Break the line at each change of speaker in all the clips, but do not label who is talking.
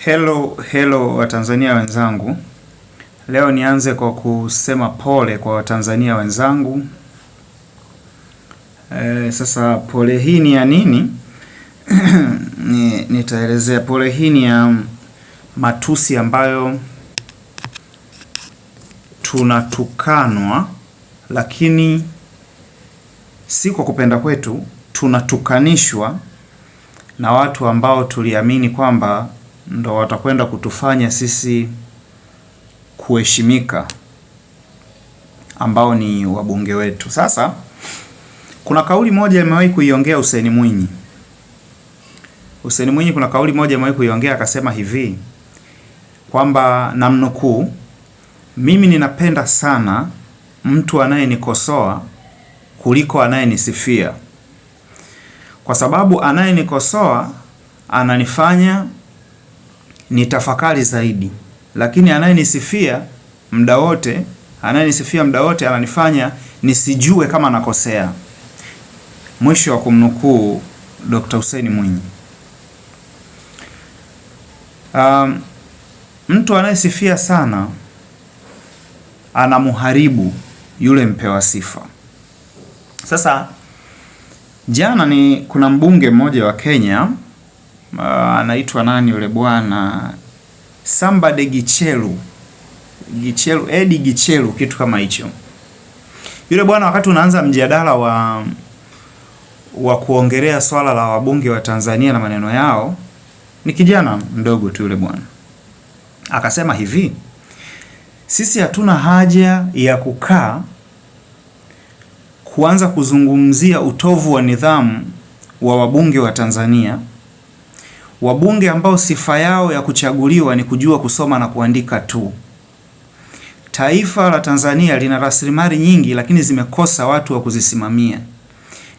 Hello Watanzania wenzangu. Leo nianze kwa kusema pole kwa Watanzania wenzangu. Sasa pole hii ni ya nini? Nitaelezea. Pole hii ni ya matusi ambayo tunatukanwa, lakini si kwa kupenda kwetu. Tunatukanishwa na watu ambao tuliamini kwamba ndo watakwenda kutufanya sisi kuheshimika, ambao ni wabunge wetu. Sasa kuna kauli moja amewahi kuiongea Hussein Mwinyi. Hussein Mwinyi kuna kauli moja amewahi kuiongea, akasema hivi kwamba, namnukuu, mimi ninapenda sana mtu anayenikosoa kuliko anayenisifia, kwa sababu anayenikosoa ananifanya nitafakari zaidi, lakini anayenisifia muda wote ananifanya nisijue kama nakosea. Mwisho wa kumnukuu Dr. Hussein Mwinyi. Mtu anayesifia sana anamuharibu yule mpewa sifa. Sasa jana kuna mbunge mmoja wa Kenya, anaitwa nani yule bwana, somebody Gichelu, Eddie Gichelu, kitu kama hicho. Yule bwana, wakati unaanza mjadala wa kuongelea swala la wabunge wa Tanzania na maneno yao, ni kijana mdogo tu yule bwana, akasema hivi: sisi hatuna haja ya kuanza kuzungumzia utovu wa nidhamu wa wabunge wa Tanzania, wabunge ambao sifa yao ya kuchaguliwa ni kujua kusoma na kuandika tu. Taifa la Tanzania lina rasilimali nyingi, lakini zimekosa watu wa kuzisimamia.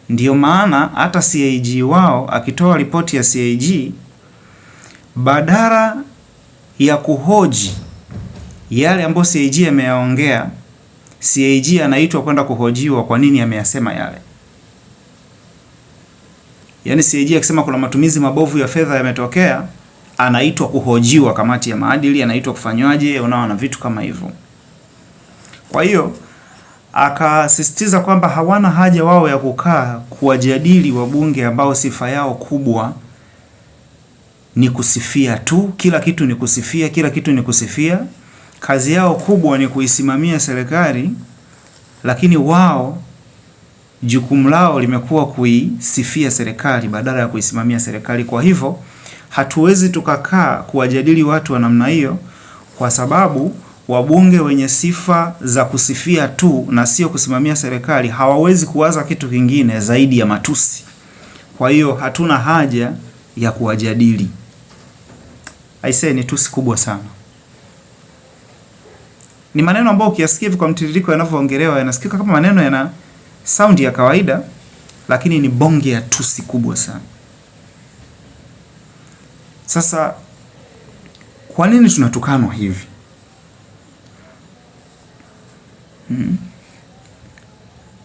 Ndiyo maana hata CAG wao akitoa ripoti ya CAG, badala ya kuhoji yale ambayo CAG ameyaongea, CAG anaitwa kwenda kuhojiwa kwa nini ameyasema yale. Yaani CAG akisema kuna matumizi mabovu ya fedha yametokea, anaitwa kuhojiwa kamati ya maadili, anaitwa kufanywaje, unaona, vitu kama hivyo. Kwa hiyo akasisitiza kwamba hawana haja wao ya kukaa kuwajadili wabunge ambao sifa yao kubwa ni kusifia tu, kila kitu ni kusifia. Kazi yao kubwa ni kuisimamia serikali, lakini wao jukumu lao limekuwa kuisifia serikali badala ya kuisimamia serikali. Kwa hivyo hatuwezi tukakaa kuwajadili watu wa namna hiyo, kwa sababu wabunge wenye sifa za kusifia tu na sio kusimamia serikali hawawezi kuwaza kitu kingine zaidi ya matusi. Kwa hiyo hatuna haja ya kuwajadili. Aisee, ni tusi kubwa sana. Ni maneno ambayo ukiyasikia kwa mtiririko yanavyoongelewa yanasikika kama maneno yana sound ya kawaida, lakini ni bonge ya tusi kubwa sana. Sasa kwa nini tunatukanwa hivi?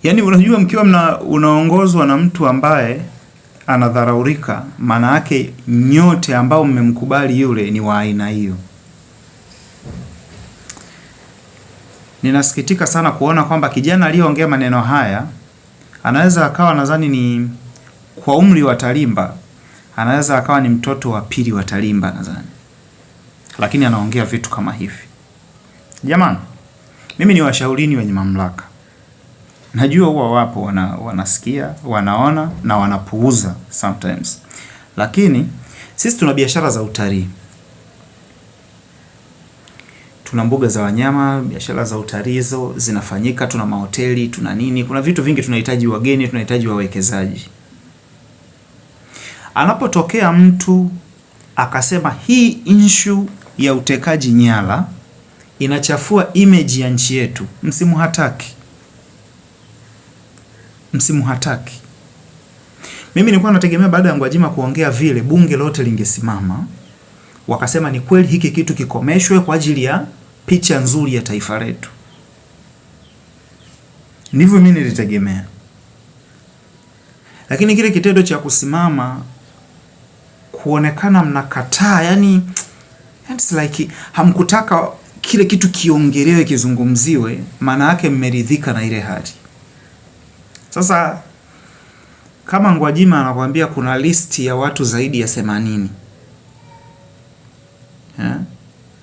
Yaani unajua, mkiwa unaongozwa na mtu ambaye anadharaulika, maana yake nyote ambao mmemkubali yule ni wa aina hiyo. Ninasikitika sana kuona kwamba kijana aliyeongea maneno haya anaweza akawa, nadhani ni kwa umri wa Talimba, anaweza akawa ni mtoto wa pili wa Talimba nadhani, lakini anaongea vitu kama hivi. Jamani, mimi ni washaurini wenye mamlaka. Najua huwa wapo wanasikia, wanaona na wanapuuza sometimes. Lakini sisi tuna biashara za utalii. Tuna mbuga za wanyama, biashara za utalii hizo zinafanyika, tuna mahoteli, tuna nini, kuna vitu vingi, tunahitaji wageni, tunahitaji wawekezaji. Anapotokea mtu akasema hii issue ya utekaji nyara inachafua image ya nchi yetu, msimuhataki. Mimi nilikuwa nategemea baada ya Gwajima kuongea vile, bunge lote lingesimama wakasema ni kweli hiki kitu kikomeshwe kwa ajili ya picha nzuri ya taifa letu. Ndivyo mimi nilitegemea. Lakini kile kitendo cha kusimama kuonekana mnakataa, yani It's like hamkutaka kile kitu kiongelewe, kizungumziwe, maana yake mmeridhika na ile hali. Sasa kama Gwajima anakuambia kuna listi ya watu zaidi ya 80,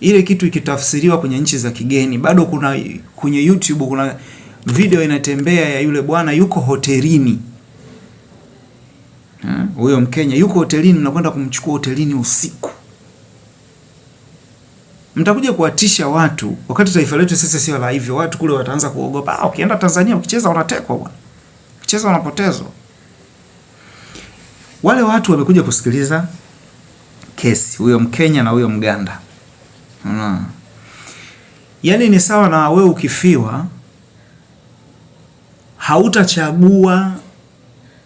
ile kitu ikitafsiriwa kwenye nchi za kigeni, bado kuna kwenye YouTube kuna video inatembea ya yule bwana yuko hotelini. Huyo Mkenya yuko hotelini, mnakwenda kumchukua hotelini usiku. Mtakuja kuwatisha watu, wakati taifa letu sisi sio la hivyo. Watu kule wataanza kuogopa. Ukienda Tanzania ukicheza unatekwa bwana. Ukicheza unapotezwa. Wale watu wamekuja kusikiliza kesi, huyo Mkenya na huyo Mganda. Yaani ni sawa na wewe ukifiwa hautachagua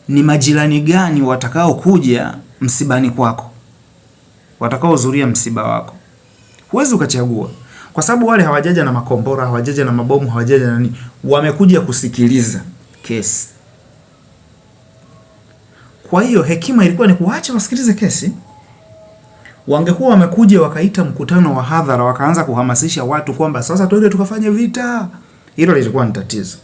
ni majirani gani watakao kuja msibani kwako, watakao hudhuria msiba wako. Huwezi ukachagua, kwa sababu wale hawajaja na makombora, hawajaja na mabomu, hawajaja na nini, wamekuja kusikiliza kesi. Kwa hiyo hekima ilikuwa ni kuacha wasikilize kesi. Wangekuwa wamekuja wakaita mkutano wa hadhara, wakaanza kuhamasisha watu kwamba sasa twende tukafanye vita, hilo lilikuwa ni tatizo.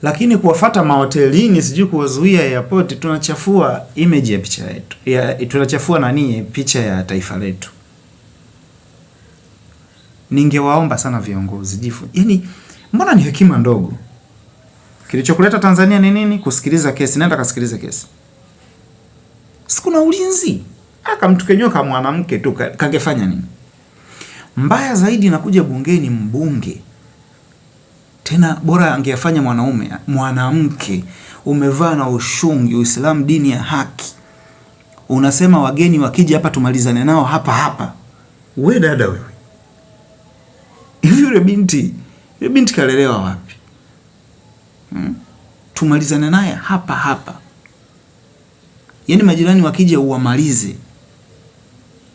Lakini kuwafuata mahotelini, sijui kuwazuia airport, tunachafua image ya picha yetu. Tunachafua picha ya taifa letu. Ningewaomba sana viongozi yaani mbona ni hekima ndogo? Kilichokuleta Tanzania ni nini? Kusikiliza kesi. Nenda kasikilize kesi. Sikuna ulinzi. Mtu kenyoka mwanamke tu kangefanya nini? Mbaya zaidi nakuja bungeni mbunge. Tena bora angefanya mwanaume, mwanamke, umevaa na ushungi, Uislamu dini ya haki. Unasema wageni wakija hapa tumalizane nao hapa hapa. Wewe dada wewe. Hivi yule binti kalelewa wapi? Tumalizane naye hapa hapa. Yaani majirani wakija uwamalize.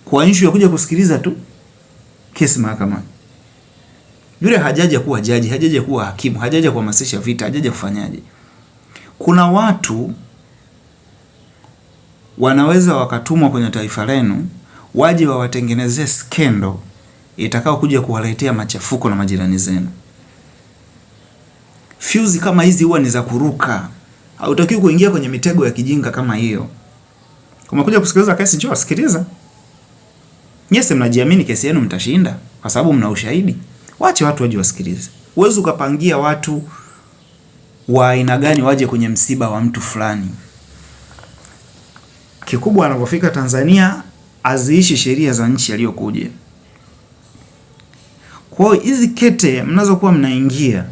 Kwa issue ya kuja kusikiliza tu kesi mahakamani. Yule hajaja kuwa jaji, hajaja kuwa hakimu, hajaja kuhamasisha vita, hajaja kufanyaje. Kuna watu wanaweza wakatumwa kwenye taifa lenu waje wawatengenezee skendo itakao kuja kuwaletea machafuko na majirani zenu. Fuse kama hizi huwa ni za kuruka. Hautakiwi kuingia kwenye mitego ya kijinga kama hiyo. Umekuja kusikiliza kesi, njoo sikiliza. Nyese mnajiamini kesi yenu mtashinda kwa sababu mna ushahidi. Waache watu waje wasikilize. Uwezo ukapangia watu wa aina gani waje kwenye msiba wa mtu fulani. Kikubwa anapofika Tanzania aziishi sheria za nchi aliyokuja. Kwa hiyo hizi kete mnazokuwa mnaingia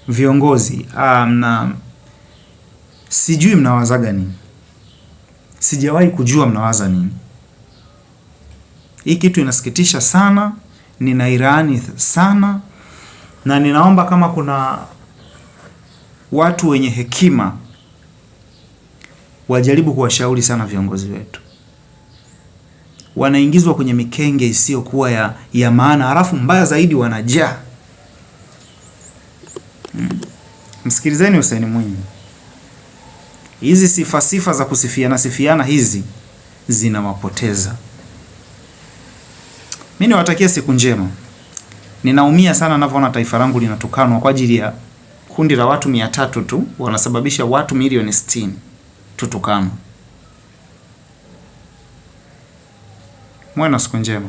viongozi, sijui mnawazaga nini. Sijawahi kujua mnawaza nini. Hii kitu inasikitisha sana, ninairani sana, na ninaomba kama kuna watu wenye hekima wajaribu kuwashauri sana viongozi wetu. Wanaingizwa kwenye mikenge isiyokuwa ya maana, halafu mbaya zaidi wanajaa. Msikilizeni Hussein Mwinyi. Hizi sifa za kusifiana hizi zinawapoteza. Mimi niwatakia siku njema. Ninaumia sana ninavyoona taifa langu linatukanwa kwa ajili ya kundi la watu 300 tu, wanasababisha watu milioni 60 tutukanwa. Mwana siku njema.